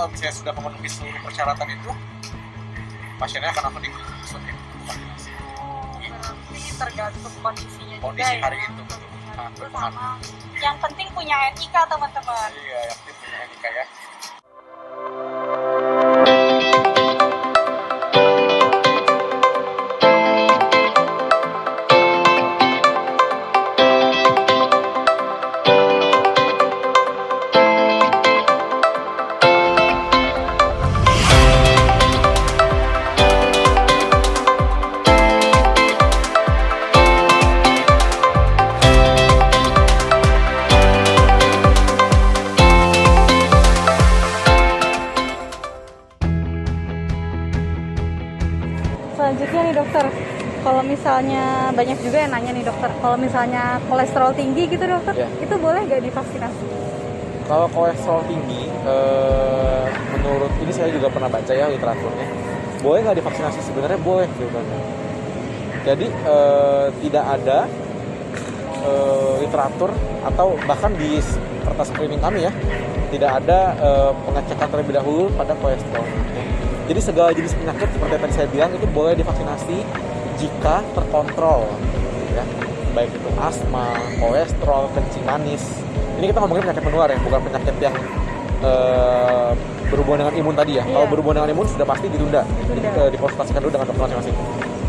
kalau misalnya sudah memenuhi seluruh persyaratan itu, pasiennya akan langsung disuntik vaksinasi. Berarti tergantung kondisinya Kondisi juga hari ya. itu sangat Itu berpengaruh. sama. Yang penting punya NIK teman-teman. Iya, yang penting punya NIK ya. Selanjutnya nih dokter, kalau misalnya banyak juga yang nanya nih dokter, kalau misalnya kolesterol tinggi gitu dokter, Ya. itu boleh nggak divaksinasi? Kalau kolesterol tinggi, menurut ini saya juga pernah baca ya literaturnya, boleh nggak divaksinasi? Sebenarnya boleh jawabannya. Jadi tidak ada literatur atau bahkan di kertas screening kami ya, tidak ada pengecekan terlebih dahulu pada kolesterol. Jadi segala jenis penyakit seperti yang tadi saya bilang itu boleh divaksinasi jika terkontrol, ya, baik itu asma, kolesterol, kencing manis. Ini kita ngomongin penyakit menular ya, bukan penyakit yang berhubungan dengan imun tadi ya. Iya. Kalau berhubungan dengan imun sudah pasti ditunda. Jadi dikonsultasikan dulu dengan dokter masing-masing.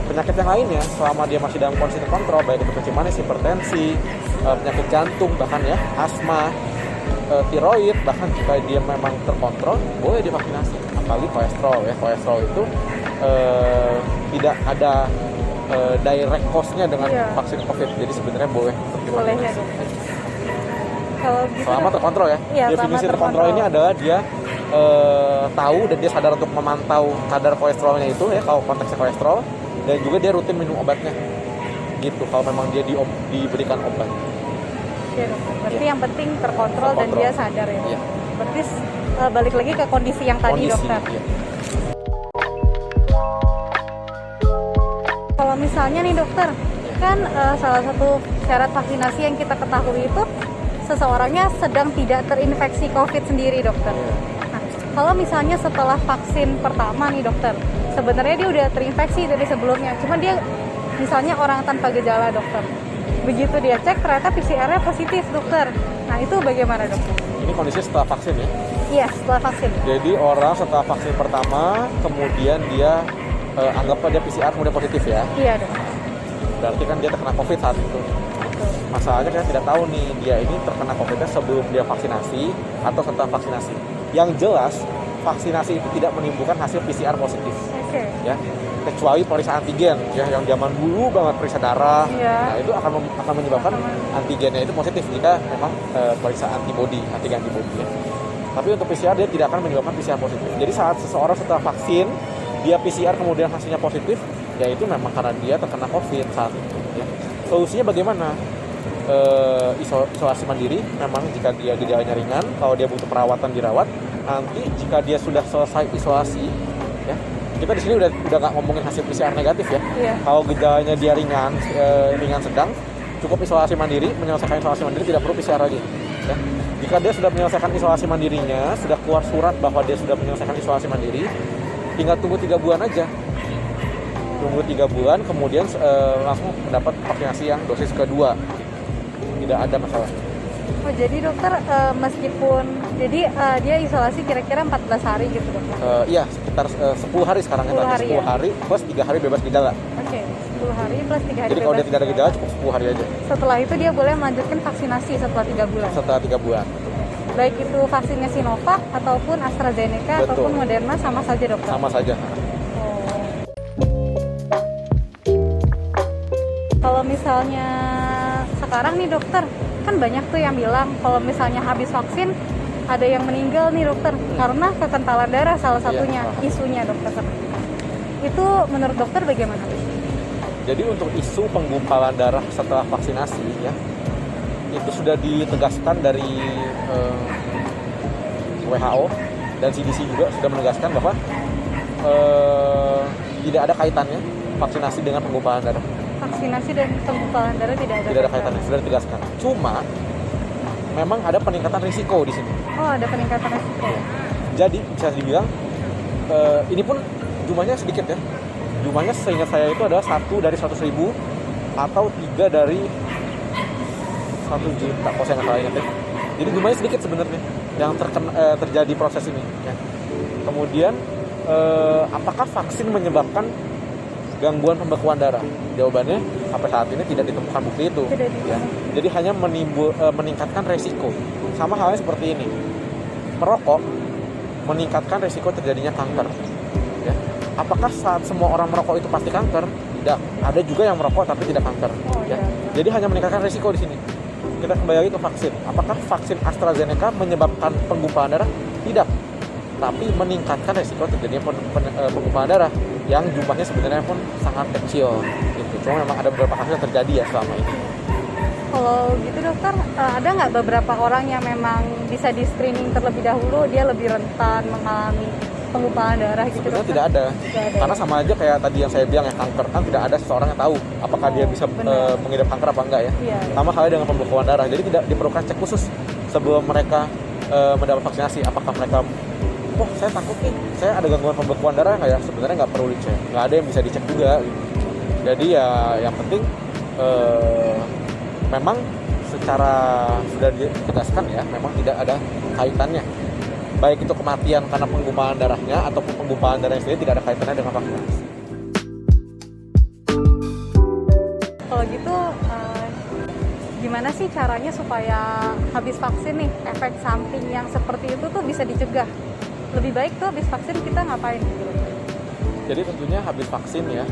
Penyakit yang lainnya selama dia masih dalam kondisi terkontrol, baik itu kencing manis, hipertensi, penyakit jantung, bahkan ya asma, tiroid, bahkan jika dia memang terkontrol boleh divaksinasi. Apalagi kolesterol ya, kolesterol itu tidak ada direct cost-nya dengan vaksin COVID, jadi sebenarnya boleh untuk Boleh ya divaksinasi. dokter. Kalau gitu, Selama terkontrol ya. Iya, Definisi selama terkontrol terkontrol. ini adalah dia tahu dan dia sadar untuk memantau kadar kolesterolnya itu ya, kalau konteksnya kolesterol, dan juga dia rutin minum obatnya. Gitu kalau memang dia diberikan obat. Iya dokter. Berarti yang penting terkontrol dan Terkontrol. dia sadar ya. Iya. Berarti balik lagi ke kondisi yang tadi Kondisi, dokter. iya. Kalau misalnya nih dokter, kan salah satu syarat vaksinasi yang kita ketahui itu seseorangnya sedang tidak terinfeksi COVID sendiri dokter. Nah, kalau misalnya setelah vaksin pertama nih dokter, sebenarnya dia udah terinfeksi dari sebelumnya, cuma dia misalnya orang tanpa gejala dokter. Begitu dia cek ternyata PCR-nya positif dokter. Nah itu bagaimana dokter? Ini kondisi setelah vaksin ya. Iya setelah vaksin. Jadi orang setelah vaksin pertama, kemudian dia anggaplah dia PCR kemudian positif ya. Iya dokter. Berarti kan dia terkena COVID saat itu. Betul. Masalahnya kita tidak tahu nih dia ini terkena COVID-nya sebelum dia vaksinasi atau setelah vaksinasi. Yang jelas vaksinasi itu tidak menimbulkan hasil PCR positif, Oke. ya. Kecuali periksa antigen ya, yang zaman dulu banget periksa darah. Iya. Nah, itu akan menyebabkan antigennya itu positif jika memang periksa antigen antibody ya. Tapi untuk PCR dia tidak akan menyebabkan PCR positif. Jadi saat seseorang setelah vaksin dia PCR kemudian hasilnya positif, ya itu memang karena dia terkena COVID saat itu ya. Solusinya bagaimana? Isolasi mandiri memang jika dia gejalanya ringan, kalau dia butuh perawatan dirawat. Nanti jika dia sudah selesai isolasi ya, kita di sini udah nggak ngomongin hasil PCR negatif ya. Iya. Kalau gejalanya dia ringan sedang, cukup isolasi mandiri, menyelesaikan isolasi mandiri, tidak perlu PCR lagi ya. Jika dia sudah menyelesaikan isolasi mandirinya, sudah keluar surat bahwa dia sudah menyelesaikan isolasi mandiri, tinggal tunggu 3 bulan aja. Tunggu 3 bulan, kemudian langsung mendapat vaksinasi yang dosis kedua. Tidak ada masalah. Oh jadi dokter meskipun dia isolasi kira-kira 14 hari gitu dokter. Iya, sekitar 10 hari sekarang 10 hari, 10 ya? hari plus 3 hari bebas gejala. Oke, 10 hari plus 3 hari Jadi kalau dia bebas tidak ada gejala cukup 10 hari aja Setelah itu dia boleh melanjutkan vaksinasi setelah 3 bulan. setelah 3 bulan. Baik itu vaksinnya Sinovac ataupun AstraZeneca Betul. ataupun Moderna sama saja dokter. Sama saja. Oh. Kalau misalnya sekarang nih dokter, kan banyak tuh yang bilang kalau misalnya habis vaksin ada yang meninggal nih dokter karena kekentalan darah salah satunya isunya dokter. Itu menurut dokter bagaimana? Jadi untuk isu penggumpalan darah setelah vaksinasi ya, itu sudah ditegaskan dari WHO dan CDC juga sudah menegaskan bahwa tidak ada kaitannya vaksinasi dengan penggumpalan darah. Vaksinasi dan penggumpalan darah tidak ada Kaitannya, sudah ditegaskan. Cuma memang ada peningkatan risiko di sini. Oh, ada peningkatan resiko. jadi bisa dibilang ini pun jumlahnya sedikit ya. Jumlahnya seingat saya itu adalah 1 dari 100.000 atau 3 dari 1 juta, kalau saya nggak salah ingat ya. Jadi jumlahnya sedikit sebenarnya yang terjadi proses ini. Ya. Kemudian apakah vaksin menyebabkan gangguan pembekuan darah? Jawabannya sampai saat ini tidak ditemukan bukti itu. Ya. Jadi hanya meningkatkan resiko. Sama halnya seperti ini. Merokok meningkatkan resiko terjadinya kanker. Ya. Apakah saat semua orang merokok itu pasti kanker? Tidak. Ada juga yang merokok tapi tidak kanker. Ya. Jadi hanya meningkatkan resiko di sini. Kita kembali lagi ke vaksin. Apakah vaksin AstraZeneca menyebabkan penggumpalan darah? Tidak. Tapi meningkatkan resiko terjadinya penggumpalan darah yang jumlahnya sebenarnya pun sangat kecil. Gitu. Cuma memang ada beberapa kasus yang terjadi ya selama ini. Kalau gitu dokter, ada nggak beberapa orang yang memang bisa di screening terlebih dahulu, dia lebih rentan mengalami penggumpalan darah gitu? Sebenarnya tidak ada. Karena sama aja kayak tadi yang saya bilang ya, kanker kan tidak ada seseorang yang tahu apakah dia bisa mengidap kanker apa enggak ya. Iya. Sama halnya dengan pembekuan darah. Jadi tidak diperlukan cek khusus sebelum mereka mendapat vaksinasi. Apakah mereka saya takut nih, saya ada gangguan pembekuan darah nggak ya? Sebenarnya nggak perlu dicek. Nggak ada yang bisa dicek juga. Jadi ya yang penting memang secara sudah ditegaskan ya, memang tidak ada kaitannya. Baik itu kematian karena penggumpalan darahnya ataupun penggumpalan darahnya sendiri tidak ada kaitannya dengan vaksinasi. Kalau gitu, gimana sih caranya supaya habis vaksin nih, efek samping yang seperti itu tuh bisa dicegah? Lebih baik tuh habis vaksin kita ngapain gitu? Jadi tentunya habis vaksin ya,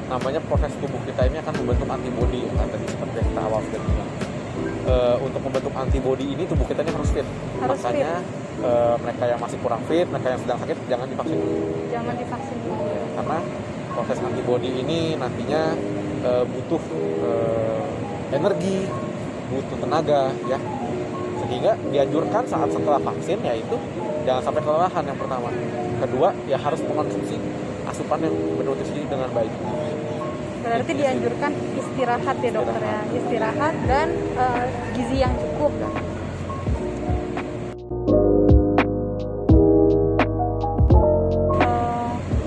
namanya proses tubuh kita ini akan membentuk antibodi ya, tadi seperti yang kita awal sudah bilang. Untuk membentuk antibodi ini tubuh kita ini harus fit. Makanya mereka yang masih kurang fit, mereka yang sedang sakit jangan divaksin dulu. Jangan divaksin dulu. Karena proses antibodi ini nantinya butuh energi, butuh tenaga ya. Sehingga dianjurkan saat setelah vaksin yaitu jangan sampai kelelahan yang pertama. Kedua ya harus mengonsumsi asupan yang bernutrisi dengan baik. Berarti dianjurkan istirahat ya dokter ya, istirahat dan gizi yang cukup.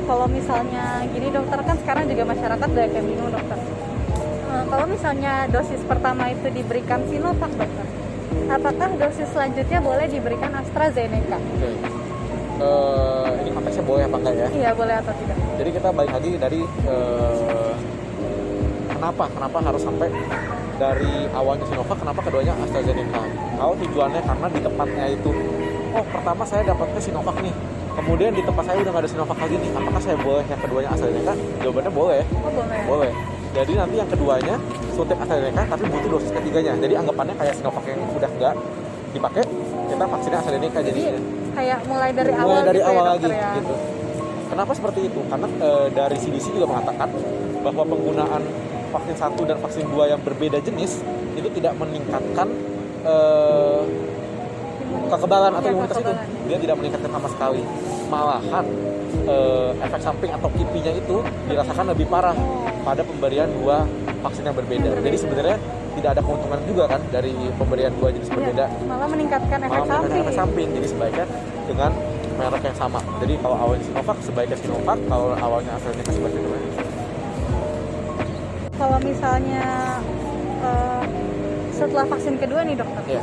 Kalau misalnya gini dokter, kan sekarang juga masyarakat banyak yang bingung dokter. Kalau misalnya dosis pertama itu diberikan Sinovac dokter, apakah dosis selanjutnya boleh diberikan AstraZeneca? Oke. Ini konteksnya boleh apa enggak ya? Iya, boleh atau tidak. Jadi kita balik lagi dari kenapa harus sampai dari awalnya Sinovac, kenapa keduanya AstraZeneca? Kalau tujuannya karena di tempatnya itu, pertama saya dapatnya Sinovac nih, kemudian di tempat saya udah nggak ada Sinovac lagi nih, apakah saya boleh yang keduanya AstraZeneca? Jawabannya boleh. Boleh. Boleh. Jadi nanti yang keduanya suntik AstraZeneca tapi butuh dosis ketiganya. Jadi anggapannya kayak Sinovac yang udah nggak dipakai, kita vaksinnya AstraZeneca jadinya. Kayak mulai dari awal dari gitu awal ya, lagi dokter, ya? gitu. Kenapa seperti itu? Karena dari CDC juga mengatakan bahwa penggunaan vaksin 1 dan vaksin 2 yang berbeda jenis itu tidak meningkatkan kekebalan atau imunitas itu. Dia tidak meningkatkan sama sekali. Malahan efek samping atau KIPI-nya itu dirasakan lebih parah pada pemberian 2 vaksin yang berbeda. Jadi sebenarnya tidak ada keuntungan juga kan dari pemberian 2 jenis berbeda. Malah meningkatkan efek samping. Jadi sebaiknya dengan merek yang sama. Jadi kalau awalnya Sinovac sebaiknya Sinovac, kalau awalnya AstraZeneca sebaiknya kalau misalnya setelah vaksin kedua nih dokter,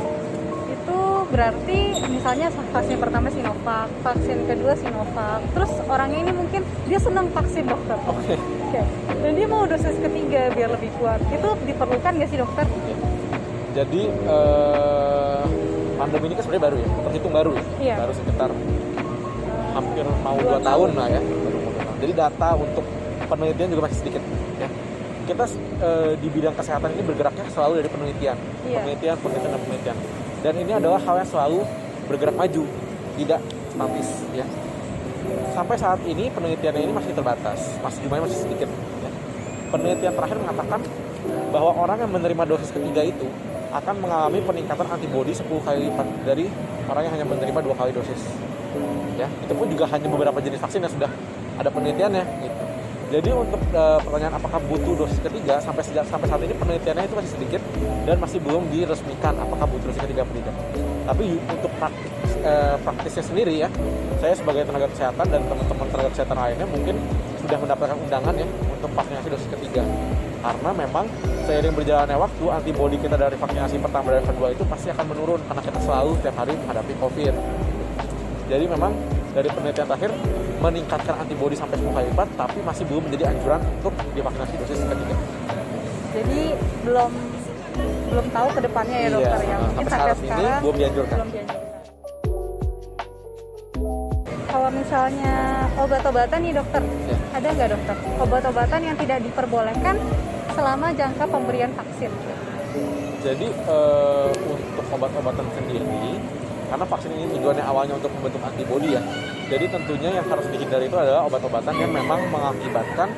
itu berarti misalnya vaksin pertama Sinovac, vaksin kedua Sinovac, terus orangnya ini mungkin dia senang vaksin dokter. Oke. Dan dia mau dosis ketiga biar lebih kuat, itu diperlukan nggak sih dokter? Jadi pandemi ini kan sebenarnya baru ya, terhitung baru ya, Iya. baru sekitar hampir mau 2 tahun lah ya. Jadi data untuk penelitian juga masih sedikit ya. Kita di bidang kesehatan ini bergeraknya selalu dari penelitian. Penelitian. Dan ini adalah hal yang selalu bergerak maju, tidak statis ya. Sampai saat ini penelitiannya ini masih terbatas, jumlahnya masih sedikit ya. Penelitian terakhir mengatakan bahwa orang yang menerima dosis ketiga itu akan mengalami peningkatan antibodi 10 kali lipat dari orang yang hanya menerima 2 kali dosis. Ya, itu pun juga hanya beberapa jenis vaksin yang sudah ada penelitiannya gitu. Jadi untuk pertanyaan apakah butuh dosis ketiga sampai saat ini penelitiannya itu masih sedikit dan masih belum diresmikan apakah butuh dosis ketiga atau tidak. Tapi untuk praktisnya sendiri ya, saya sebagai tenaga kesehatan dan teman-teman tenaga kesehatan lainnya mungkin sudah mendapatkan undangan ya untuk vaksinasi dosis ketiga. Karena memang seiring berjalannya waktu antibodi kita dari vaksinasi pertama dan kedua itu pasti akan menurun karena kita selalu setiap hari menghadapi COVID. Jadi memang dari penelitian terakhir meningkatkan antibodi sampai 10 kali lipat, tapi masih belum menjadi anjuran untuk divaksinasi dosis ketiga. Jadi belum tahu ke depannya ya dokter ya. Mungkin sampai saat ini belum dianjurkan. Kalau misalnya obat-obatan nih dokter, ada nggak dokter obat-obatan yang tidak diperbolehkan selama jangka pemberian vaksin? Jadi untuk obat-obatan sendiri, karena vaksin ini tujuannya awalnya untuk membentuk antibodi ya. Jadi tentunya yang harus dihindari itu adalah obat-obatan yang memang mengakibatkan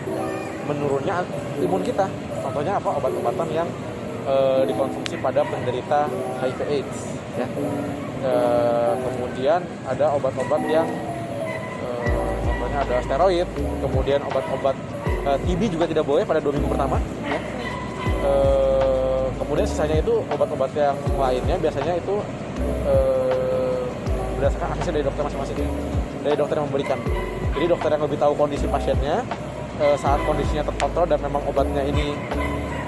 menurunnya imun kita. Contohnya apa? Obat-obatan yang dikonsumsi pada penderita HIV/AIDS ya. Kemudian ada obat-obat yang contohnya ada steroid, kemudian obat-obat TB juga tidak boleh pada 2 minggu pertama ya. Kemudian sisanya itu obat-obat yang lainnya biasanya itu berdasarkan asesmen dari dokter masing-masing, dari dokter yang memberikan. Jadi dokter yang lebih tahu kondisi pasiennya saat kondisinya terkontrol dan memang obatnya ini.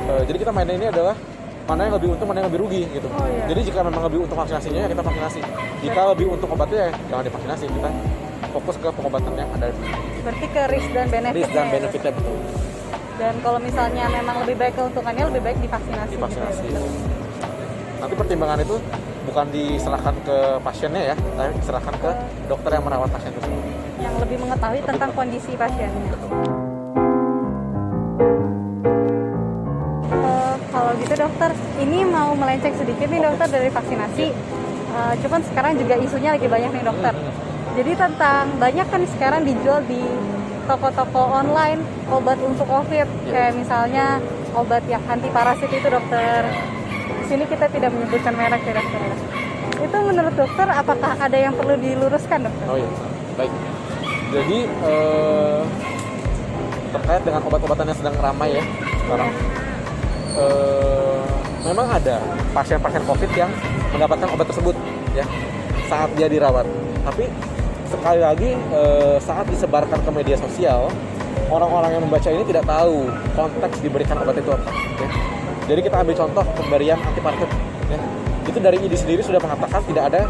Jadi kita mainnya ini adalah mana yang lebih untung, mana yang lebih rugi gitu. Jadi jika memang lebih untung vaksinasinya ya kita vaksinasi. Jika lebih untung obatnya ya jangan divaksinasi, kita fokus ke pengobatan yang ada. Berarti ke risk dan benefitnya. Risk dan benefitnya ya, betul. Dan kalau misalnya memang lebih baik keuntungannya, lebih baik divaksinasi. Divaksinasi. Gitu ya, nanti pertimbangan itu bukan diserahkan ke pasiennya ya, tapi diserahkan ke dokter yang merawat pasien tersebut. Yang lebih mengetahui tentang kondisi pasiennya. Kalau gitu dokter, ini mau melenceng sedikit nih dokter dari vaksinasi. Cuman sekarang juga isunya lagi banyak nih dokter. Jadi tentang banyak kan sekarang dijual di toko-toko online obat untuk COVID, kayak misalnya obat yang anti parasit itu dokter. Di sini kita tidak menyebutkan merek ya dokter. Itu menurut dokter apakah ada yang perlu diluruskan dokter? Oh iya, baik. Jadi terkait dengan obat-obatan yang sedang ramai ya sekarang, memang ada pasien-pasien COVID yang mendapatkan obat tersebut ya saat dia dirawat. Tapi sekali lagi saat disebarkan ke media sosial, orang-orang yang membaca ini tidak tahu konteks diberikan obat itu apa. Ya. Jadi kita ambil contoh pemberian antiparasit. Ya. Itu dari ID sendiri sudah mengatakan tidak ada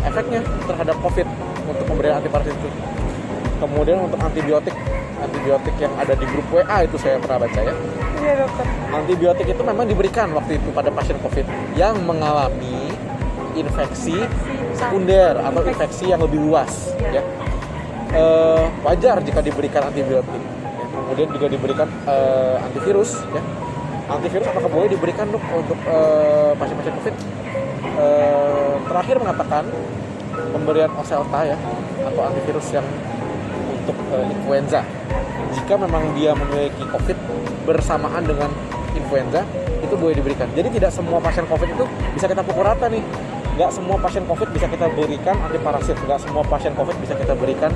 efeknya terhadap COVID untuk pemberian antiparasit itu. Kemudian untuk antibiotik yang ada di grup WA itu saya pernah baca ya. Iya dokter. Antibiotik itu memang diberikan waktu itu pada pasien COVID yang mengalami infeksi sekunder atau infeksi yang lebih luas ya. Wajar jika diberikan antibiotik ya. Kemudian juga diberikan antivirus ya. Antivirus apakah boleh diberikan untuk pasien-pasien COVID? Terakhir mengatakan pemberian Oselta ya atau antivirus yang untuk influenza, jika memang dia memiliki COVID bersamaan dengan influenza, itu boleh diberikan. Jadi tidak semua pasien COVID itu bisa kita pukul rata nih. Nggak semua pasien COVID bisa kita berikan antiparasit, nggak semua pasien COVID bisa kita berikan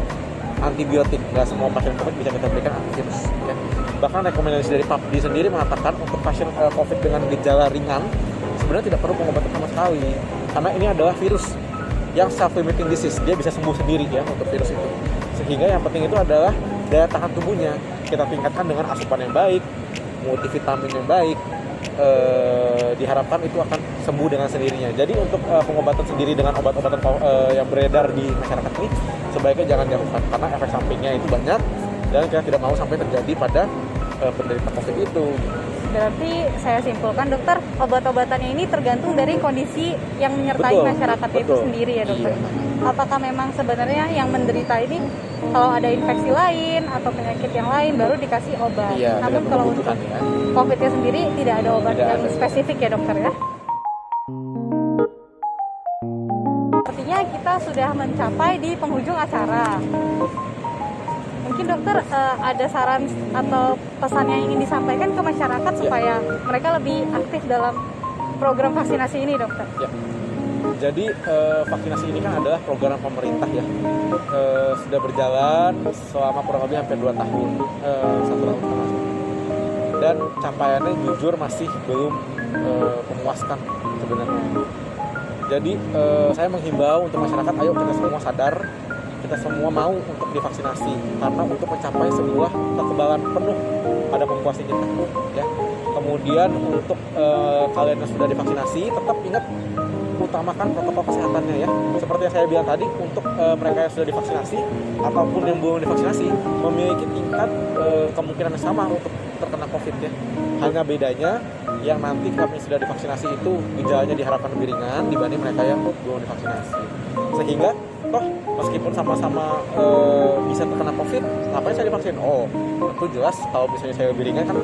antibiotik, nggak semua pasien COVID bisa kita berikan antivirus. Ya. Bahkan rekomendasi dari PAPDI sendiri mengatakan untuk pasien COVID dengan gejala ringan sebenarnya tidak perlu pengobatan sama sekali, karena ini adalah virus yang self-limiting disease, dia bisa sembuh sendiri ya untuk virus itu. Sehingga yang penting itu adalah daya tahan tubuhnya kita tingkatkan dengan asupan yang baik, multivitamin yang baik. Diharapkan itu akan sembuh dengan sendirinya. Jadi untuk pengobatan sendiri dengan obat-obatan yang beredar di masyarakat ini sebaiknya jangan dilakukan karena efek sampingnya itu banyak dan kita tidak mau sampai terjadi pada penderita COVID itu. Berarti saya simpulkan dokter, obat-obatannya ini tergantung dari kondisi yang menyertai masyarakat itu sendiri ya dokter. Iya. Apakah memang sebenarnya yang menderita ini kalau ada infeksi lain atau penyakit yang lain baru dikasih obat. Iya, namun kalau untuk COVID-nya sendiri tidak ada obat yang spesifik ya dokter ya. Sepertinya kita sudah mencapai di penghujung acara. Mungkin dokter ada saran atau pesan yang ingin disampaikan ke masyarakat supaya mereka lebih aktif dalam program vaksinasi ini dokter. Ya. Jadi vaksinasi ini kan adalah program pemerintah ya, sudah berjalan selama kurang lebih hampir 2 tahun, 1 tahun setengah. Dan capaiannya jujur masih belum memuaskan sebenarnya. Jadi saya menghimbau untuk masyarakat, ayo kita semua sadar, kita semua mau untuk divaksinasi karena untuk mencapai sebuah kekebalan penuh pada populasi kita ya. Kemudian untuk kalian yang sudah divaksinasi tetap ingat utamakan protokol kesehatannya ya. Seperti yang saya bilang tadi, untuk mereka yang sudah divaksinasi ataupun yang belum divaksinasi memiliki tingkat kemungkinan yang sama untuk terkena COVID ya. Hanya bedanya yang nanti kami sudah divaksinasi itu gejalanya diharapkan lebih ringan dibanding mereka yang belum divaksinasi. Sehingga toh meskipun sama-sama bisa terkena COVID, ngapain saya divaksin? Oh, tentu jelas kalau misalnya saya lebih ringan kan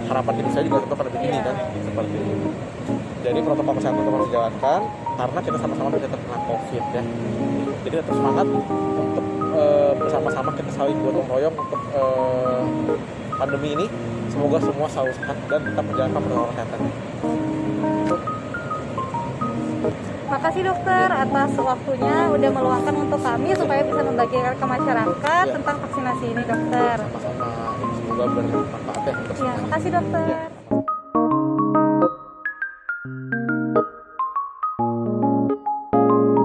harapan hidup saya juga tetap lebih tinggi kan, seperti itu. Jadi protokol kesehatan tetap harus dijalankan karena kita sama-sama bisa terkena COVID ya. Jadi tetap semangat untuk bersama-sama kita saling gotong royong untuk pandemi ini. Semoga semua selalu sehat dan tetap menjalankan protokol kesehatan. Makasih dokter atas waktunya udah meluangkan untuk kami supaya bisa membagikan ke masyarakat tentang vaksinasi ini dokter. Sama-sama, semoga bermanfaat ya. Ya, makasih dokter. Ya.